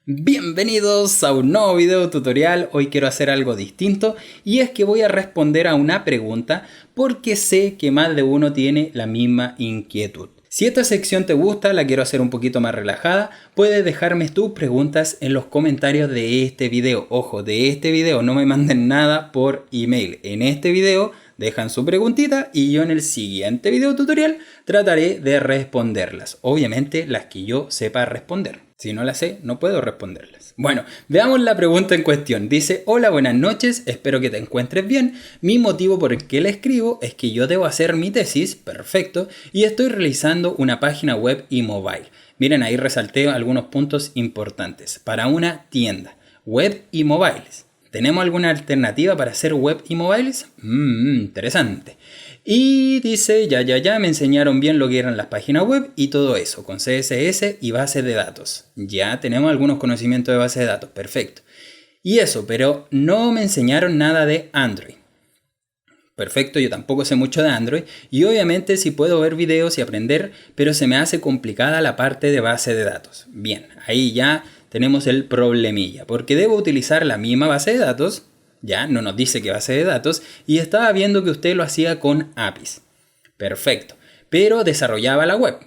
Bienvenidos a un nuevo video tutorial. Hoy quiero hacer algo distinto y es que voy a responder a una pregunta porque sé que más de uno tiene la misma inquietud. Si esta sección te gusta, la quiero hacer un poquito más relajada, puedes dejarme tus preguntas en los comentarios de este video. Ojo, de este video no me manden nada por email. En este video dejan su preguntita y yo en el siguiente video tutorial trataré de responderlas. Obviamente las que yo sepa responder. Si no las sé, no puedo responderlas. Bueno, veamos la pregunta en cuestión. Dice: hola, buenas noches, espero que te encuentres bien. Mi motivo por el que le escribo es que yo debo hacer mi tesis, perfecto, y estoy realizando una página web y mobile. Miren, ahí resalté algunos puntos importantes. Para una tienda, web y mobiles. ¿Tenemos alguna alternativa para hacer web y mobiles? Interesante. Y dice, ya, me enseñaron bien lo que eran las páginas web y todo eso, con CSS y bases de datos. Ya tenemos algunos conocimientos de bases de datos, perfecto. Y eso, pero no me enseñaron nada de Android. Perfecto, yo tampoco sé mucho de Android y obviamente sí puedo ver videos y aprender, pero se me hace complicada la parte de base de datos. Bien, ahí ya tenemos el problemilla, porque debo utilizar la misma base de datos. Ya no nos dice qué base de datos y estaba viendo que usted lo hacía con APIs. Perfecto, pero desarrollaba la web.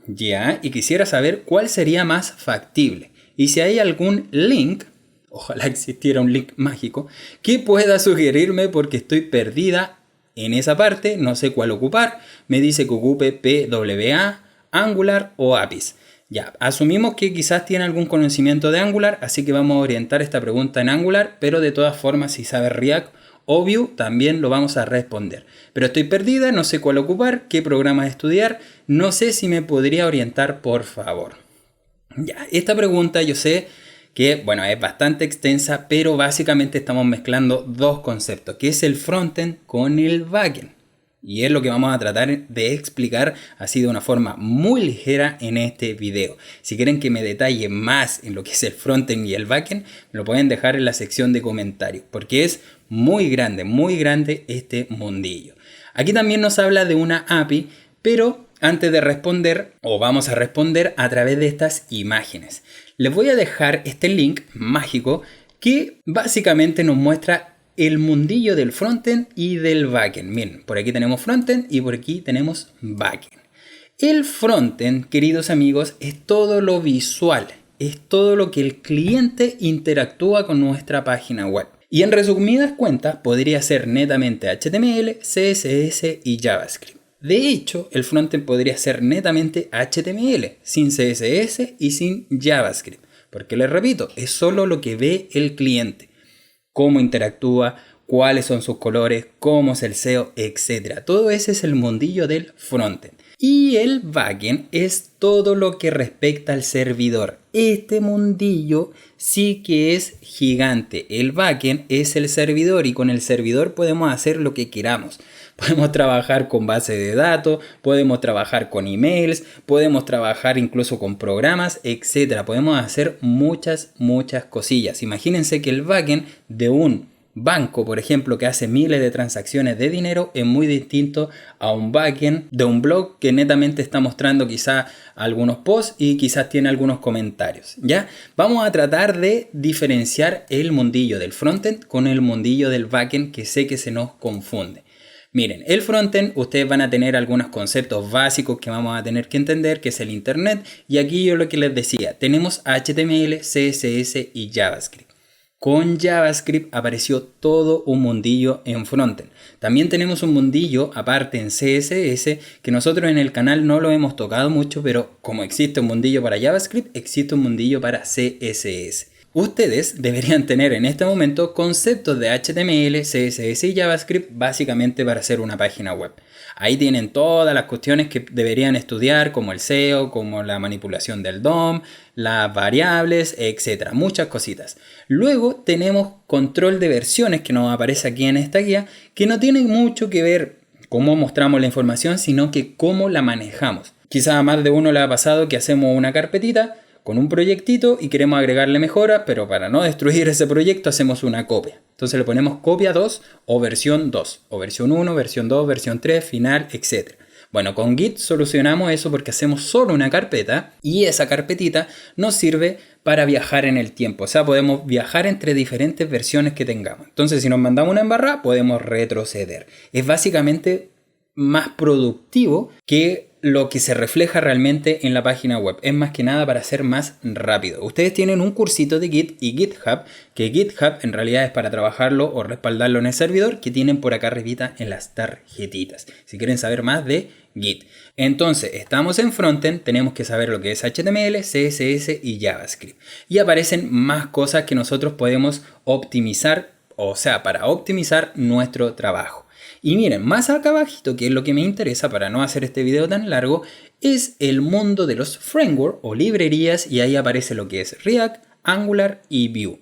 Ya, y quisiera saber cuál sería más factible. Y si hay algún link, ojalá existiera un link mágico, que pueda sugerirme porque estoy perdida en esa parte, no sé cuál ocupar. Me dice que ocupe PWA, Angular o APIs. Ya, asumimos que quizás tiene algún conocimiento de Angular, así que vamos a orientar esta pregunta en Angular, pero de todas formas si sabe React o Vue también lo vamos a responder. Pero estoy perdida, no sé cuál ocupar, qué programa estudiar, no sé si me podría orientar por favor. Ya, esta pregunta yo sé que, bueno, es bastante extensa, pero básicamente estamos mezclando dos conceptos, que es el frontend con el backend. Y es lo que vamos a tratar de explicar así de una forma muy ligera en este video. Si quieren que me detalle más en lo que es el frontend y el backend, me lo pueden dejar en la sección de comentarios, porque es muy grande este mundillo. Aquí también nos habla de una API, pero antes de responder, o vamos a responder a través de estas imágenes. Les voy a dejar este link mágico que básicamente nos muestra el mundillo del frontend y del backend. Miren, por aquí tenemos frontend y por aquí tenemos backend. El frontend, queridos amigos, es todo lo visual, es todo lo que el cliente interactúa con nuestra página web. Y en resumidas cuentas, podría ser netamente HTML, CSS y JavaScript. De hecho, el frontend podría ser netamente HTML, sin CSS y sin JavaScript. Porque les repito, es solo lo que ve el cliente. Cómo interactúa, cuáles son sus colores, cómo es el SEO, etc. Todo ese es el mundillo del frontend. Y el backend es todo lo que respecta al servidor. Este mundillo sí que es gigante. El backend es el servidor y con el servidor podemos hacer lo que queramos. Podemos trabajar con base de datos, podemos trabajar con emails, podemos trabajar incluso con programas, etc. Podemos hacer muchas cosillas. Imagínense que el backend de un banco, por ejemplo, que hace miles de transacciones de dinero, es muy distinto a un backend de un blog que netamente está mostrando quizá algunos posts y quizás tiene algunos comentarios. ¿Ya? Vamos a tratar de diferenciar el mundillo del frontend con el mundillo del backend, que sé que se nos confunde. Miren, el frontend, ustedes van a tener algunos conceptos básicos que vamos a tener que entender, que es el internet. Y aquí yo lo que les decía, tenemos HTML, CSS y JavaScript. Con JavaScript apareció todo un mundillo en frontend. También tenemos un mundillo aparte en CSS que nosotros en el canal no lo hemos tocado mucho, pero como existe un mundillo para JavaScript, existe un mundillo para CSS. Ustedes deberían tener en este momento conceptos de HTML, CSS y JavaScript básicamente para hacer una página web. Ahí tienen todas las cuestiones que deberían estudiar, como el SEO, como la manipulación del DOM, las variables, etc. Muchas cositas. Luego tenemos control de versiones, que nos aparece aquí en esta guía, que no tiene mucho que ver cómo mostramos la información, sino que cómo la manejamos. Quizás a más de uno le ha pasado que hacemos una carpetita con un proyectito y queremos agregarle mejoras, pero para no destruir ese proyecto hacemos una copia. Entonces le ponemos copia 2 o versión 2, o versión 1, versión 2, versión 3, final, etc. Bueno, con Git solucionamos eso porque hacemos solo una carpeta y esa carpetita nos sirve para viajar en el tiempo. O sea, podemos viajar entre diferentes versiones que tengamos. Entonces, si nos mandamos una embarrada, podemos retroceder. Es básicamente más productivo que lo que se refleja realmente en la página web. Es más que nada para ser más rápido. Ustedes tienen un cursito de Git y GitHub, que GitHub en realidad es para trabajarlo o respaldarlo en el servidor, que tienen por acá arribita en las tarjetitas. Si quieren saber más de Git. Entonces, estamos en frontend, tenemos que saber lo que es HTML, CSS y JavaScript. Y aparecen más cosas que nosotros podemos optimizar, o sea, para optimizar nuestro trabajo. Y miren, más acá abajito, que es lo que me interesa para no hacer este video tan largo, es el mundo de los frameworks o librerías, y ahí aparece lo que es React, Angular y Vue.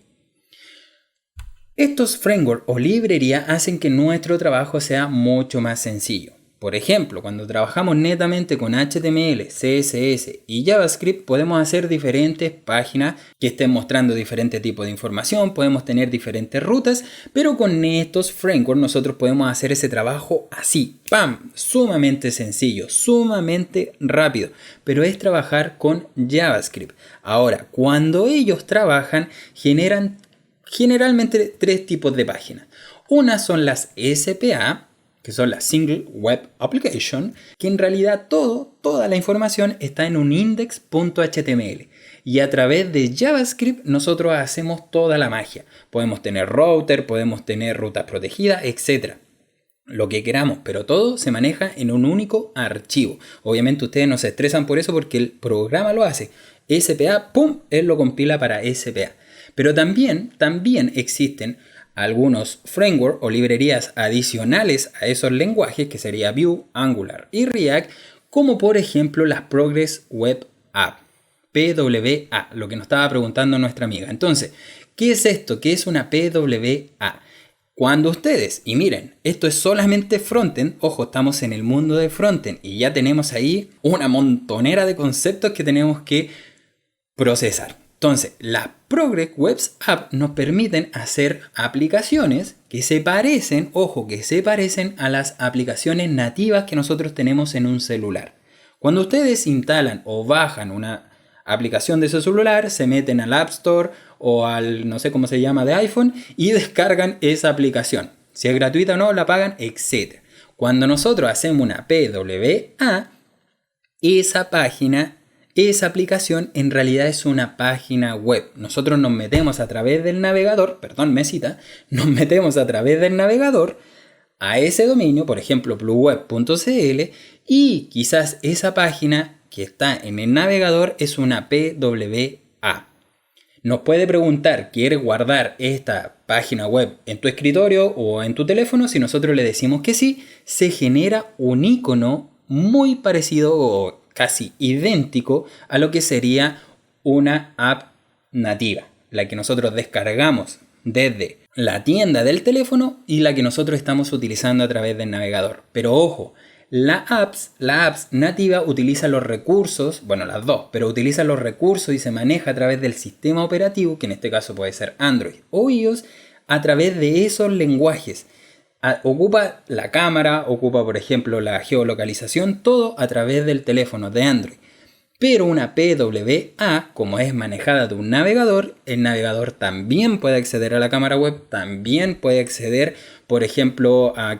Estos frameworks o librerías hacen que nuestro trabajo sea mucho más sencillo. Por ejemplo, cuando trabajamos netamente con HTML, CSS y JavaScript, podemos hacer diferentes páginas que estén mostrando diferentes tipos de información, podemos tener diferentes rutas, pero con estos frameworks nosotros podemos hacer ese trabajo así, ¡pam! Sumamente sencillo, sumamente rápido, pero es trabajar con JavaScript. Ahora, cuando ellos trabajan, generan generalmente tres tipos de páginas. Una son las SPA, que son las Single Web Application, que en realidad toda la información está en un index.html. Y a través de JavaScript nosotros hacemos toda la magia. Podemos tener router, podemos tener rutas protegidas, etc. Lo que queramos, pero todo se maneja en un único archivo. Obviamente ustedes no se estresan por eso porque el programa lo hace. SPA, ¡pum!, él lo compila para SPA. Pero también existen algunos frameworks o librerías adicionales a esos lenguajes, que sería Vue, Angular y React, como por ejemplo las Progress Web App, PWA, lo que nos estaba preguntando nuestra amiga. Entonces, ¿qué es esto? ¿Qué es una PWA? Cuando ustedes, y miren, esto es solamente frontend, ojo, estamos en el mundo de frontend y ya tenemos ahí una montonera de conceptos que tenemos que procesar. Entonces, las Progress Web App nos permiten hacer aplicaciones que se parecen, ojo, que se parecen a las aplicaciones nativas que nosotros tenemos en un celular. Cuando ustedes instalan o bajan una aplicación de su celular, se meten al App Store o al, no sé cómo se llama, de iPhone y descargan esa aplicación. Si es gratuita o no, la pagan, etc. Cuando nosotros hacemos una PWA, esa aplicación en realidad es una página web. Nosotros nos metemos a través del navegador, nos metemos a través del navegador a ese dominio, por ejemplo, plusweb.cl, y quizás esa página que está en el navegador es una PWA. Nos puede preguntar, ¿quieres guardar esta página web en tu escritorio o en tu teléfono? Si nosotros le decimos que sí, se genera un icono muy parecido o casi idéntico a lo que sería una app nativa, la que nosotros descargamos desde la tienda del teléfono y la que nosotros estamos utilizando a través del navegador. Pero ojo, la apps nativa utiliza los recursos, bueno, las dos, pero utiliza los recursos y se maneja a través del sistema operativo, que en este caso puede ser Android o iOS, a través de esos lenguajes. Ocupa la cámara, ocupa por ejemplo la geolocalización, todo a través del teléfono de Android. Pero una PWA, como es manejada de un navegador, el navegador también puede acceder a la cámara web, también puede acceder, por ejemplo, a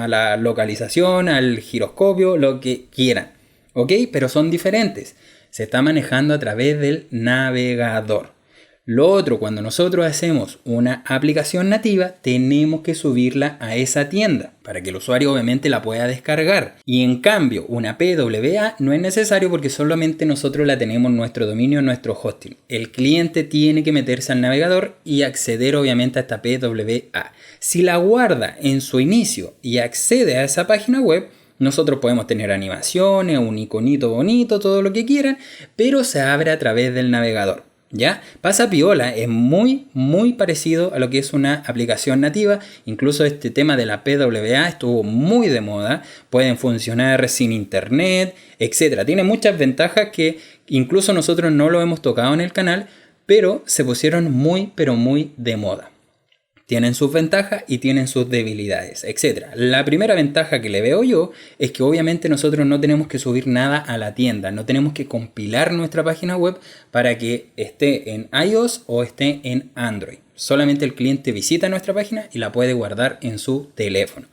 la localización, al giroscopio, lo que quieran. ¿Ok? Pero son diferentes. Se está manejando a través del navegador. Lo otro, cuando nosotros hacemos una aplicación nativa, tenemos que subirla a esa tienda para que el usuario obviamente la pueda descargar. Y en cambio, una PWA no es necesario porque solamente nosotros la tenemos en nuestro dominio, en nuestro hosting. El cliente tiene que meterse al navegador y acceder obviamente a esta PWA. Si la guarda en su inicio y accede a esa página web, nosotros podemos tener animaciones, un iconito bonito, todo lo que quieran, pero se abre a través del navegador. ¿Ya? Pasa piola, es muy parecido a lo que es una aplicación nativa. Incluso este tema de la PWA estuvo muy de moda. Pueden funcionar sin internet, etc. Tiene muchas ventajas que incluso nosotros no lo hemos tocado en el canal, pero se pusieron muy de moda. Tienen sus ventajas y tienen sus debilidades, etc. La primera ventaja que le veo yo es que obviamente nosotros no tenemos que subir nada a la tienda, no tenemos que compilar nuestra página web para que esté en iOS o esté en Android. Solamente el cliente visita nuestra página y la puede guardar en su teléfono.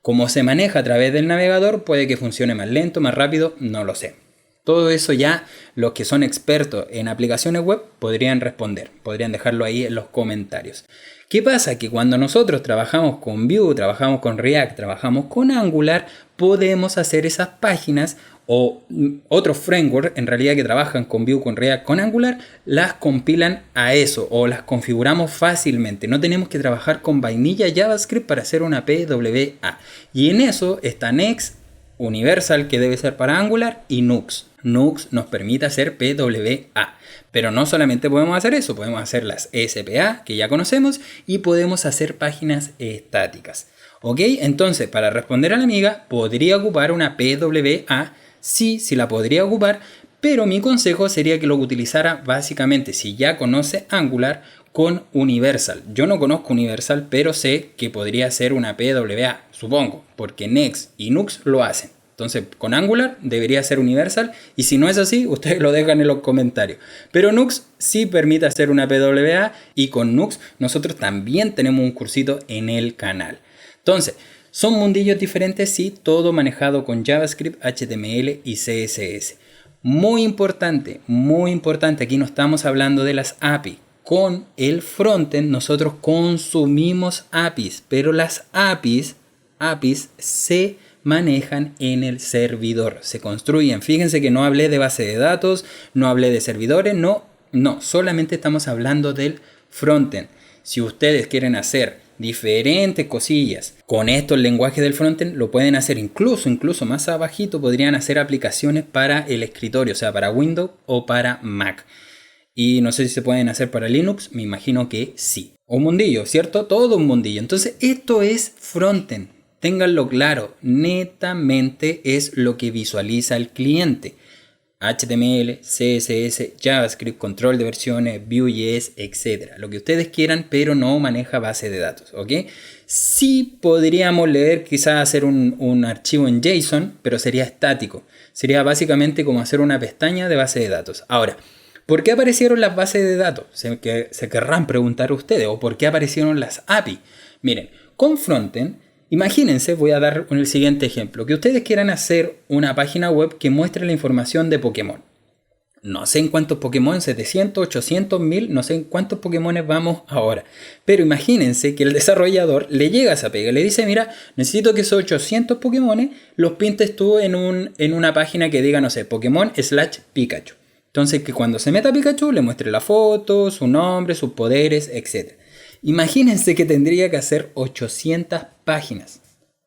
Como se maneja a través del navegador, puede que funcione más lento, más rápido, no lo sé. Todo eso ya los que son expertos en aplicaciones web podrían responder, podrían dejarlo ahí en los comentarios. ¿Qué pasa? Que cuando nosotros trabajamos con Vue, trabajamos con React, trabajamos con Angular, podemos hacer esas páginas o otros frameworks en realidad que trabajan con Vue, con React, con Angular, las compilan a eso o las configuramos fácilmente. No tenemos que trabajar con vainilla JavaScript para hacer una PWA. Y en eso está Next, Universal, que debe ser para Angular, y Nux. Nux nos permite hacer PWA. Pero no solamente podemos hacer eso, podemos hacer las SPA, que ya conocemos, y podemos hacer páginas estáticas. ¿Ok? Entonces, para responder a la amiga, ¿podría ocupar una PWA? Sí la podría ocupar, pero mi consejo sería que lo utilizara básicamente, si ya conoce Angular, con Universal. Yo no conozco Universal, pero sé que podría ser una PWA, supongo, porque Next y Nux lo hacen. Entonces, con Angular debería ser Universal, y si no es así, ustedes lo dejan en los comentarios. Pero Nux sí permite hacer una PWA, y con Nux nosotros también tenemos un cursito en el canal. Entonces, son mundillos diferentes, sí, todo manejado con JavaScript, HTML y CSS. Muy importante, aquí no estamos hablando de las API. Con el frontend nosotros consumimos APIs, pero las APIs se manejan en el servidor, se construyen. Fíjense que no hablé de base de datos, no hablé de servidores, no, solamente estamos hablando del frontend. Si ustedes quieren hacer diferentes cosillas con estos lenguajes del frontend, lo pueden hacer incluso más abajito, podrían hacer aplicaciones para el escritorio, o sea, para Windows o para Mac. Y no sé si se pueden hacer para Linux, me imagino que sí. Un mundillo, ¿cierto? Todo un mundillo. Entonces, esto es frontend. Ténganlo claro, netamente es lo que visualiza el cliente. HTML, CSS, JavaScript, control de versiones, Vue.js, etc. Lo que ustedes quieran, pero no maneja base de datos, ¿ok? Sí podríamos leer, quizás hacer un archivo en JSON, pero sería estático. Sería básicamente como hacer una pestaña de base de datos. Ahora, ¿por qué aparecieron las bases de datos? Se querrán preguntar ustedes, o ¿por qué aparecieron las API? Miren, con frontend, imagínense, voy a dar el siguiente ejemplo, que ustedes quieran hacer una página web que muestre la información de Pokémon. No sé en cuántos Pokémon, 700, 800, 1000, no sé en cuántos Pokémon vamos ahora. Pero imagínense que el desarrollador le llega a esa pega, le dice, mira, necesito que esos 800 Pokémon los pintes tú en una página que diga, no sé, Pokémon/Pikachu. Entonces que cuando se meta Pikachu le muestre la foto, su nombre, sus poderes, etc. Imagínense que tendría que hacer 800 páginas.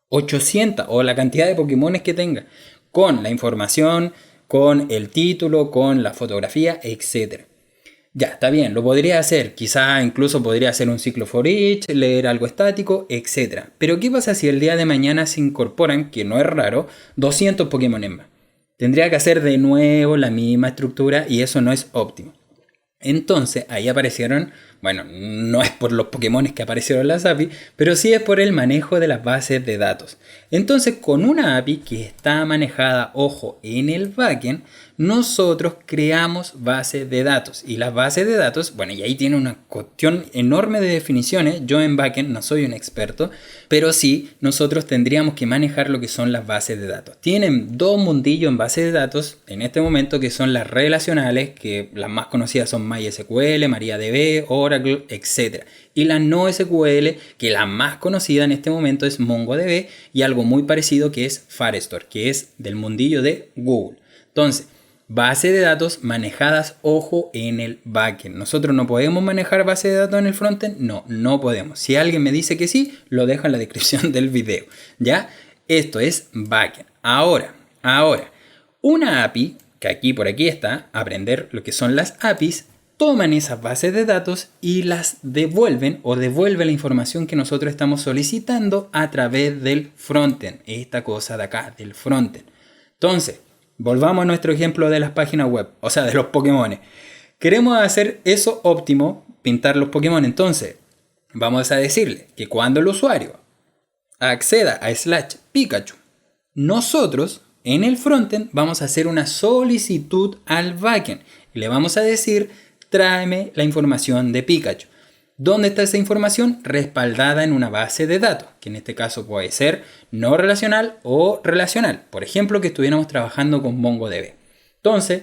800 o la cantidad de Pokémones que tenga. Con la información, con el título, con la fotografía, etc. Ya, está bien, lo podría hacer. Quizá incluso podría hacer un ciclo for each, leer algo estático, etc. Pero ¿qué pasa si el día de mañana se incorporan, que no es raro, 200 Pokémones más? Tendría que hacer de nuevo la misma estructura y eso no es óptimo. Entonces ahí aparecieron, bueno, no es por los Pokémon que aparecieron las API, pero sí es por el manejo de las bases de datos. Entonces con una API que está manejada, ojo, en el backend, nosotros creamos bases de datos. Y las bases de datos, bueno, y ahí tiene una cuestión enorme de definiciones. Yo en backend no soy un experto, pero sí nosotros tendríamos que manejar lo que son las bases de datos. Tienen dos mundillos en bases de datos en este momento, que son las relacionales, que las más conocidas son MySQL, MariaDB, Oracle, etc. Y la no SQL, que la más conocida en este momento es MongoDB, y algo muy parecido que es Firestore, que es del mundillo de Google. Entonces, base de datos manejadas, ojo, en el backend. ¿Nosotros no podemos manejar base de datos en el frontend? No podemos. Si alguien me dice que sí, lo dejo en la descripción del video. ¿Ya? Esto es backend. Ahora, una API, que aquí por aquí está, aprender lo que son las APIs, toman esas bases de datos y las devuelven la información que nosotros estamos solicitando a través del frontend. Esta cosa de acá, del frontend. Entonces, volvamos a nuestro ejemplo de las páginas web, o sea, de los Pokémon. Queremos hacer eso óptimo, pintar los Pokémon. Entonces, vamos a decirle que cuando el usuario acceda a /Pikachu, nosotros en el frontend vamos a hacer una solicitud al backend y le vamos a decir: tráeme la información de Pikachu. ¿Dónde está esa información? Respaldada en una base de datos, que en este caso puede ser no relacional o relacional. Por ejemplo, que estuviéramos trabajando con MongoDB. Entonces,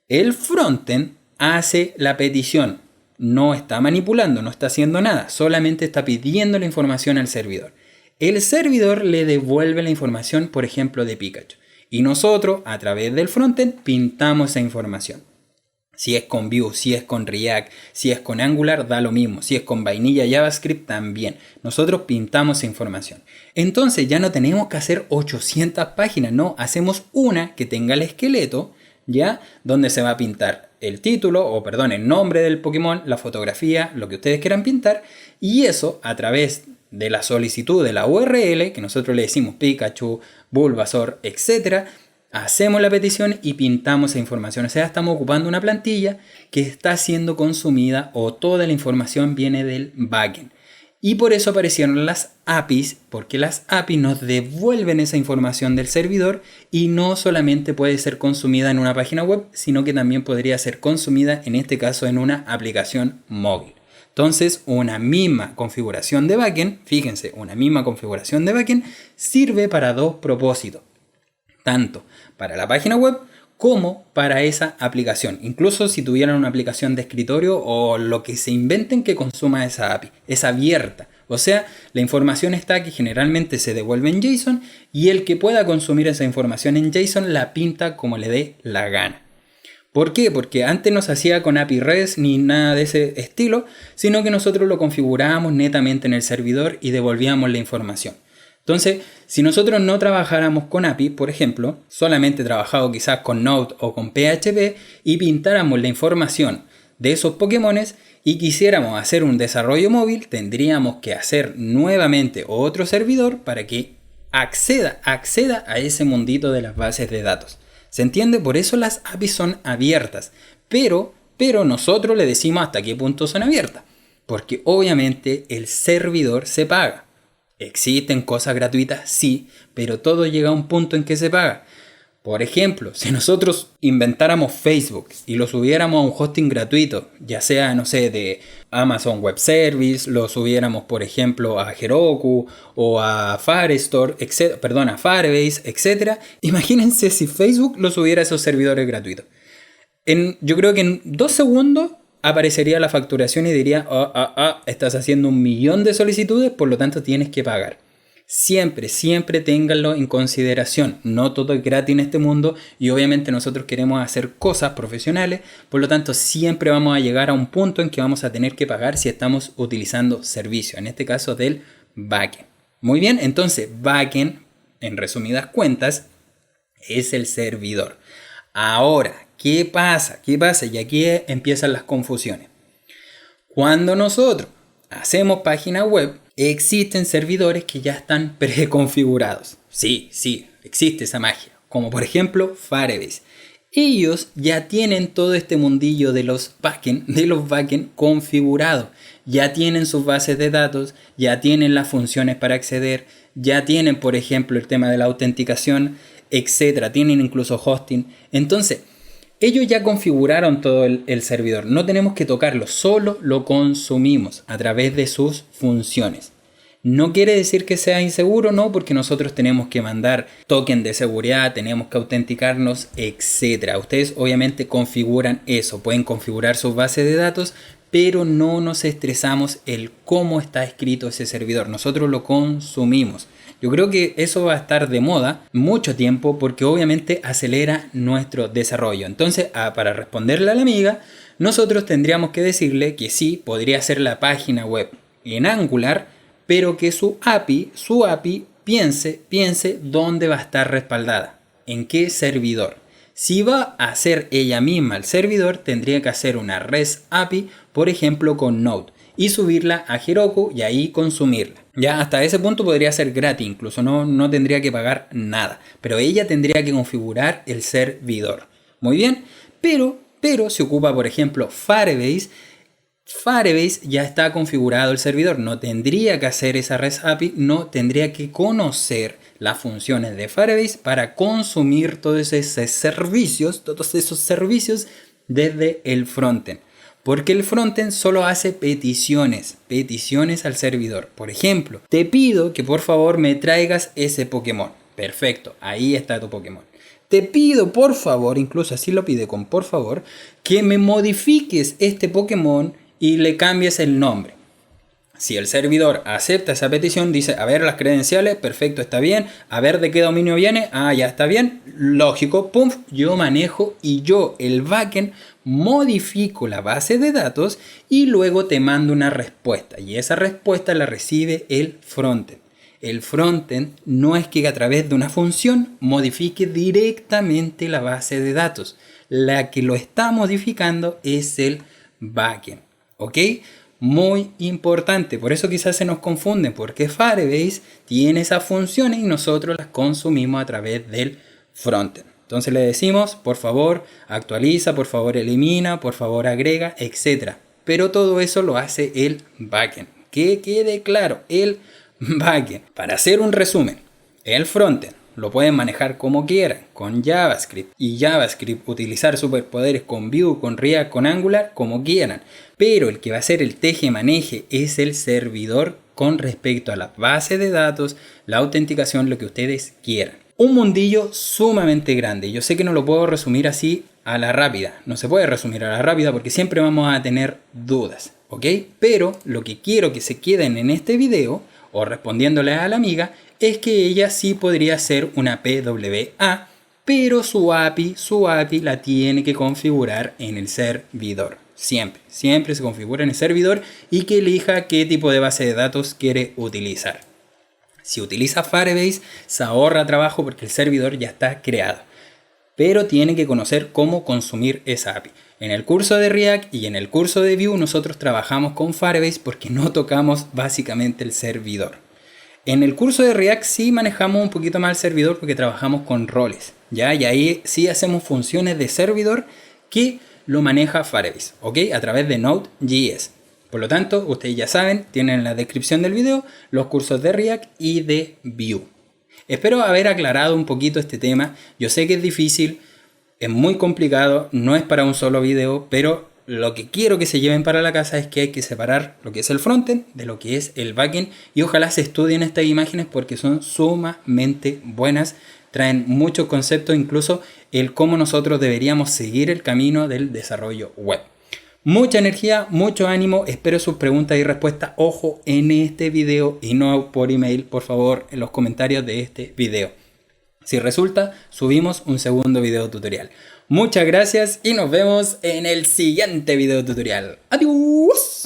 el frontend hace la petición. No está manipulando, no está haciendo nada. Solamente está pidiendo la información al servidor. El servidor le devuelve la información, por ejemplo, de Pikachu. Y nosotros, a través del frontend, pintamos esa información. Si es con Vue, si es con React, si es con Angular, da lo mismo. Si es con vainilla JavaScript, también. Nosotros pintamos esa información. Entonces ya no tenemos que hacer 800 páginas, no. Hacemos una que tenga el esqueleto, ¿ya? Donde se va a pintar el título, el nombre del Pokémon, la fotografía, lo que ustedes quieran pintar. Y eso, a través de la solicitud de la URL, que nosotros le decimos Pikachu, Bulbasaur, etc., hacemos la petición y pintamos esa información. O sea, estamos ocupando una plantilla que está siendo consumida o toda la información viene del backend. Y por eso aparecieron las APIs, porque las APIs nos devuelven esa información del servidor y no solamente puede ser consumida en una página web, sino que también podría ser consumida, en este caso, en una aplicación móvil. Entonces, una misma configuración de backend, fíjense, una misma configuración de backend sirve para dos propósitos. Tanto para la página web como para esa aplicación. Incluso si tuvieran una aplicación de escritorio o lo que se inventen que consuma esa API. Es abierta. O sea, la información está que generalmente se devuelve en JSON y el que pueda consumir esa información en JSON la pinta como le dé la gana. ¿Por qué? Porque antes no se hacía con API REST ni nada de ese estilo, sino que nosotros lo configurábamos netamente en el servidor y devolvíamos la información. Entonces, si nosotros no trabajáramos con API, por ejemplo, solamente trabajado quizás con Node o con PHP y pintáramos la información de esos Pokémones y quisiéramos hacer un desarrollo móvil, tendríamos que hacer nuevamente otro servidor para que acceda a ese mundito de las bases de datos. ¿Se entiende? Por eso las APIs son abiertas, pero nosotros le decimos hasta qué punto son abiertas, porque obviamente el servidor se paga. ¿Existen cosas gratuitas? Sí, pero todo llega a un punto en que se paga. Por ejemplo, si nosotros inventáramos Facebook y lo subiéramos a un hosting gratuito, ya sea, no sé, de Amazon Web Service, lo subiéramos, por ejemplo, a Heroku o a Firestore, a Firebase, etc. Imagínense si Facebook lo subiera a esos servidores gratuitos. Yo creo que en 2 segundos aparecería la facturación y diría: estás haciendo 1.000.000 de solicitudes, por lo tanto tienes que pagar. Siempre ténganlo en consideración. No todo es gratis en este mundo y obviamente nosotros queremos hacer cosas profesionales, por lo tanto siempre vamos a llegar a un punto en que vamos a tener que pagar si estamos utilizando servicio, en este caso del backend. Muy bien, entonces backend, en resumidas cuentas, es el servidor. Ahora, ¿qué pasa? Y aquí empiezan las confusiones. Cuando nosotros hacemos página web, existen servidores que ya están preconfigurados. Sí, existe esa magia. Como por ejemplo Firebase. Ellos ya tienen todo este mundillo de los backend configurados. Ya tienen sus bases de datos, ya tienen las funciones para acceder, ya tienen, por ejemplo, el tema de la autenticación, etc. Tienen incluso hosting. Entonces, ellos ya configuraron todo el servidor. No tenemos que tocarlo, solo lo consumimos a través de sus funciones. No quiere decir que sea inseguro, no, porque nosotros tenemos que mandar token de seguridad, tenemos que autenticarnos, etc. Ustedes obviamente configuran eso, pueden configurar sus bases de datos, pero no nos estresamos el cómo está escrito ese servidor. Nosotros lo consumimos. Yo creo que eso va a estar de moda mucho tiempo porque obviamente acelera nuestro desarrollo. Entonces, para responderle a la amiga, nosotros tendríamos que decirle que sí, podría ser la página web en Angular, pero que su API piense dónde va a estar respaldada, en qué servidor. Si va a hacer ella misma el servidor, tendría que hacer una REST API, por ejemplo con Node, y subirla a Heroku y ahí consumirla. Ya hasta ese punto podría ser gratis, incluso no tendría que pagar nada, pero ella tendría que configurar el servidor. Muy bien, pero si ocupa por ejemplo Firebase Firebase ya está configurado el servidor, no tendría que hacer esa REST API, no tendría que conocer las funciones de Firebase para consumir todos esos servicios desde el frontend. Porque el frontend solo hace peticiones al servidor. Por ejemplo, te pido que por favor me traigas ese Pokémon. Perfecto, ahí está tu Pokémon. Te pido por favor, incluso así lo pide con por favor, que me modifiques este Pokémon y le cambies el nombre. Si el servidor acepta esa petición, dice, a ver las credenciales, perfecto, está bien. A ver de qué dominio viene, ya está bien. Lógico, pum, yo manejo y yo, el backend, modifico la base de datos y luego te mando una respuesta. Y esa respuesta la recibe el frontend. El frontend no es que a través de una función modifique directamente la base de datos. La que lo está modificando es el backend. ¿Ok? Muy importante, por eso quizás se nos confunden, porque Firebase tiene esas funciones y nosotros las consumimos a través del frontend. Entonces le decimos, por favor, actualiza, por favor, elimina, por favor, agrega, etc. Pero todo eso lo hace el backend. Que quede claro, el backend. Para hacer un resumen, el frontend lo pueden manejar como quieran, con JavaScript. Y JavaScript utilizar superpoderes con Vue, con React, con Angular, como quieran. Pero el que va a hacer el teje-maneje es el servidor con respecto a la base de datos, la autenticación, lo que ustedes quieran. Un mundillo sumamente grande. Yo sé que no lo puedo resumir así a la rápida. No se puede resumir a la rápida porque siempre vamos a tener dudas, ¿ok? Pero lo que quiero que se queden en este video, o respondiéndole a la amiga, es que ella sí podría ser una PWA, pero su API la tiene que configurar en el servidor. Siempre se configura en el servidor y que elija qué tipo de base de datos quiere utilizar. Si utiliza Firebase, se ahorra trabajo porque el servidor ya está creado. Pero tiene que conocer cómo consumir esa API. En el curso de React y en el curso de Vue nosotros trabajamos con Firebase porque no tocamos básicamente el servidor. En el curso de React sí manejamos un poquito más el servidor porque trabajamos con roles, ¿ya? Y ahí sí hacemos funciones de servidor que lo maneja Firebase, ¿ok? A través de Node.js. Por lo tanto, ustedes ya saben, tienen en la descripción del video los cursos de React y de Vue. Espero haber aclarado un poquito este tema. Yo sé que es difícil, es muy complicado, no es para un solo video, pero lo que quiero que se lleven para la casa es que hay que separar lo que es el frontend de lo que es el backend y ojalá se estudien estas imágenes porque son sumamente buenas, traen muchos conceptos, incluso el cómo nosotros deberíamos seguir el camino del desarrollo web. Mucha energía, mucho ánimo, espero sus preguntas y respuestas, ojo, en este video y no por email, por favor, en los comentarios de este video. Si resulta, subimos un segundo video tutorial. Muchas gracias y nos vemos en el siguiente video tutorial. ¡Adiós!